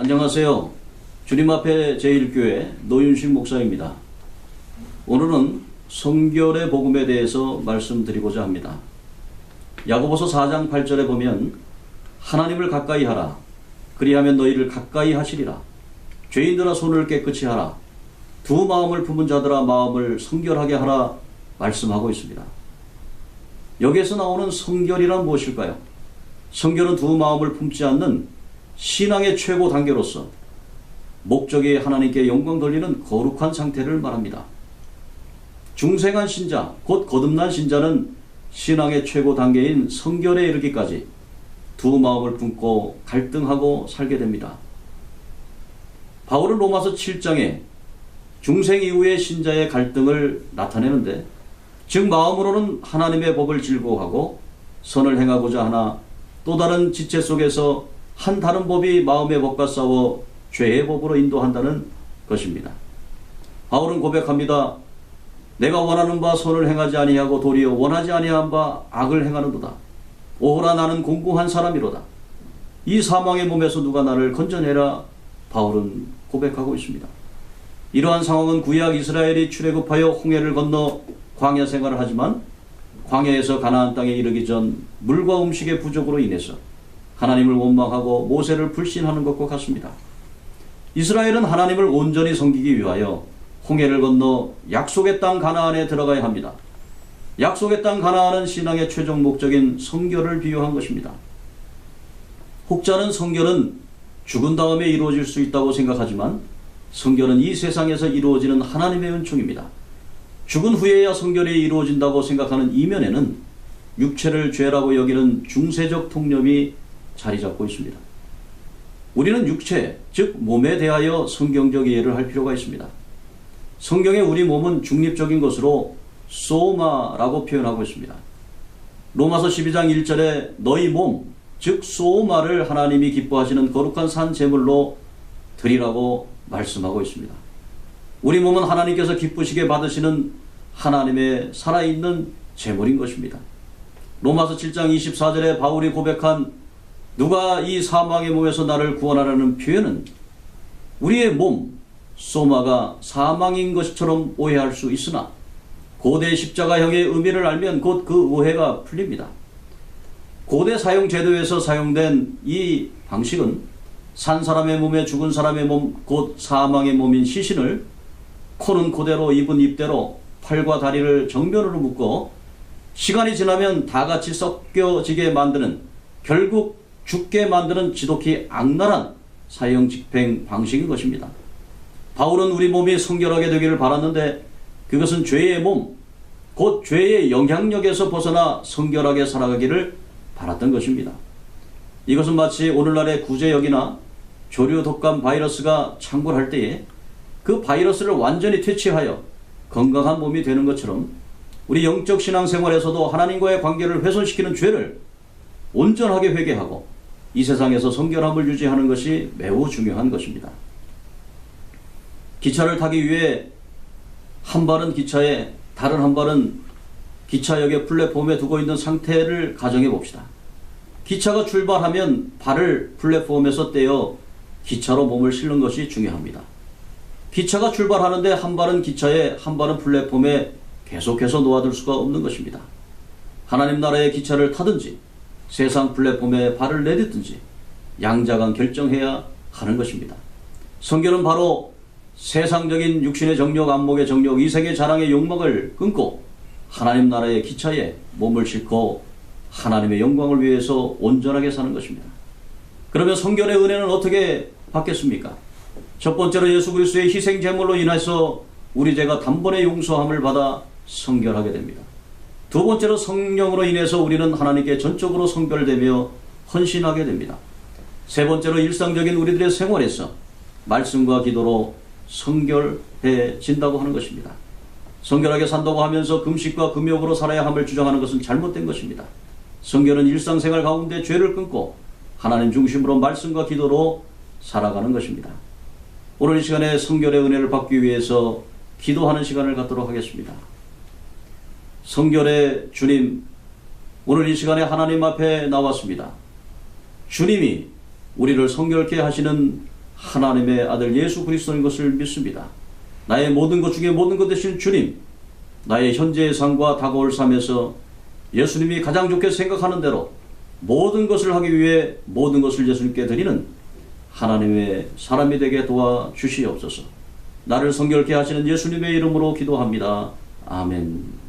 안녕하세요. 주님 앞에 제1교회 노윤식 목사입니다. 오늘은 성결의 복음에 대해서 말씀드리고자 합니다. 야고보서 4장 8절에 보면 하나님을 가까이 하라. 그리하면 너희를 가까이 하시리라. 죄인들아 손을 깨끗이 하라. 두 마음을 품은 자들아 마음을 성결하게 하라 말씀하고 있습니다. 여기에서 나오는 성결이란 무엇일까요? 성결은 두 마음을 품지 않는 신앙의 최고 단계로서 목적이 하나님께 영광 돌리는 거룩한 상태를 말합니다. 중생한 신자, 곧 거듭난 신자는 신앙의 최고 단계인 성결에 이르기까지 두 마음을 품고 갈등하고 살게 됩니다. 바울은 로마서 7장에 중생 이후의 신자의 갈등을 나타내는데, 즉 마음으로는 하나님의 법을 즐거워하고 선을 행하고자 하나 또 다른 지체 속에서 한 다른 법이 마음의 법과 싸워 죄의 법으로 인도한다는 것입니다. 바울은 고백합니다. 내가 원하는 바 선을 행하지 아니하고 도리어 원하지 아니한 바 악을 행하는도다. 오호라 나는 공고한 사람이로다. 이 사망의 몸에서 누가 나를 건져내라. 바울은 고백하고 있습니다. 이러한 상황은 구약 이스라엘이 출애굽하여 홍해를 건너 광야 생활을 하지만 광야에서 가나안 땅에 이르기 전 물과 음식의 부족으로 인해서 하나님을 원망하고 모세를 불신하는 것과 같습니다. 이스라엘은 하나님을 온전히 섬기기 위하여 홍해를 건너 약속의 땅 가나안에 들어가야 합니다. 약속의 땅 가나안은 신앙의 최종 목적인 성결을 비유한 것입니다. 혹자는 성결은 죽은 다음에 이루어질 수 있다고 생각하지만 성결은 이 세상에서 이루어지는 하나님의 은총입니다. 죽은 후에야 성결이 이루어진다고 생각하는 이면에는 육체를 죄라고 여기는 중세적 통념이 자리 잡고 있습니다. 우리는 육체, 즉 몸에 대하여 성경적 이해를 할 필요가 있습니다. 성경에 우리 몸은 중립적인 것으로 소마라고 표현하고 있습니다. 로마서 12장 1절에 너희 몸, 즉 소마를 하나님이 기뻐하시는 거룩한 산 제물로 드리라고 말씀하고 있습니다. 우리 몸은 하나님께서 기쁘시게 받으시는 하나님의 살아있는 제물인 것입니다. 로마서 7장 24절에 바울이 고백한 누가 이 사망의 몸에서 나를 구원하라는 표현은 우리의 몸, 소마가 사망인 것처럼 오해할 수 있으나 고대 십자가형의 의미를 알면 곧 그 오해가 풀립니다. 고대 사형 제도에서 사용된 이 방식은 산 사람의 몸에 죽은 사람의 몸, 곧 사망의 몸인 시신을 코는 코대로 입은 입대로 팔과 다리를 정면으로 묶어 시간이 지나면 다 같이 섞여지게 만드는, 결국 죽게 만드는 지독히 악랄한 사형 집행 방식인 것입니다. 바울은 우리 몸이 성결하게 되기를 바랐는데 그것은 죄의 몸, 곧 죄의 영향력에서 벗어나 성결하게 살아가기를 바랐던 것입니다. 이것은 마치 오늘날의 구제역이나 조류 독감 바이러스가 창궐할 때에 그 바이러스를 완전히 퇴치하여 건강한 몸이 되는 것처럼 우리 영적 신앙생활에서도 하나님과의 관계를 훼손시키는 죄를 온전하게 회개하고 이 세상에서 성결함을 유지하는 것이 매우 중요한 것입니다. 기차를 타기 위해 한 발은 기차에, 다른 한 발은 기차역의 플랫폼에 두고 있는 상태를 가정해 봅시다. 기차가 출발하면 발을 플랫폼에서 떼어 기차로 몸을 실는 것이 중요합니다. 기차가 출발하는데 한 발은 기차에, 한 발은 플랫폼에 계속해서 놓아둘 수가 없는 것입니다. 하나님 나라의 기차를 타든지 세상 플랫폼에 발을 내딛든지 양자간 결정해야 하는 것입니다. 성결은 바로 세상적인 육신의 정욕, 안목의 정욕, 이생의 자랑의 욕망을 끊고 하나님 나라의 기차에 몸을 싣고 하나님의 영광을 위해서 온전하게 사는 것입니다. 그러면 성결의 은혜는 어떻게 받겠습니까? 첫 번째로 예수 그리스도의 희생 제물로 인해서 우리 죄가 단번에 용서함을 받아 성결하게 됩니다. 두 번째로 성령으로 인해서 우리는 하나님께 전적으로 성결되며 헌신하게 됩니다. 세 번째로 일상적인 우리들의 생활에서 말씀과 기도로 성결해진다고 하는 것입니다. 성결하게 산다고 하면서 금식과 금욕으로 살아야 함을 주장하는 것은 잘못된 것입니다. 성결은 일상생활 가운데 죄를 끊고 하나님 중심으로 말씀과 기도로 살아가는 것입니다. 오늘 이 시간에 성결의 은혜를 받기 위해서 기도하는 시간을 갖도록 하겠습니다. 성결의 주님, 오늘 이 시간에 하나님 앞에 나왔습니다. 주님이 우리를 성결케 하시는 하나님의 아들 예수 그리스도인 것을 믿습니다. 나의 모든 것 중에 모든 것 되신 주님, 나의 현재의 삶과 다가올 삶에서 예수님이 가장 좋게 생각하는 대로 모든 것을 하기 위해 모든 것을 예수님께 드리는 하나님의 사람이 되게 도와주시옵소서. 나를 성결케 하시는 예수님의 이름으로 기도합니다. 아멘.